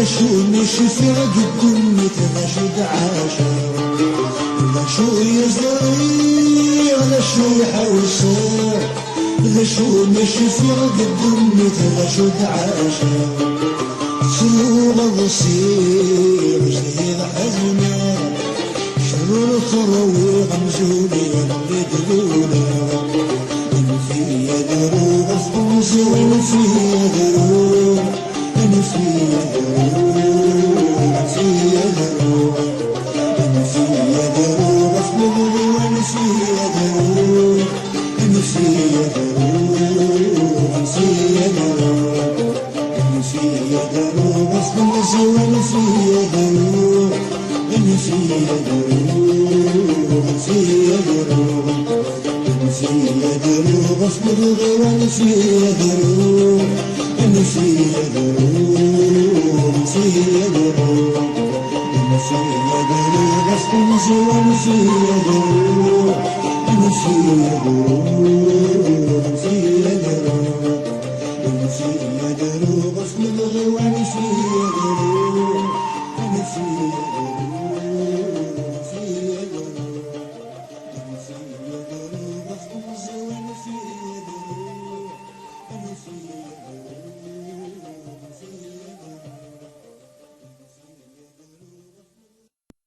شو مشي في قدمي لا شو دعاشر لا شو يزري لا شو يحوسر لا شو مشي في قدمي لا شو دعاشر سلوغ الضصير جديد حزنا شرور الخروي غمزولي غمزي دلولا أنا في دروغ فوزي وأنا في دروغ أنا في دروغ أنا في دروغ أنا في دروغ فوزي وأنا في دروغ أنا في دروغ أنا في دروغ أنا في دروغ فوزي وأنا في دروغ أنا في دروغ في دروغ أنا في دروغ أصبر وأنا في دروغ أنا في دروغ في دروغ أنا في دروغ أصبر وأنا في دروغ أنا في دروغ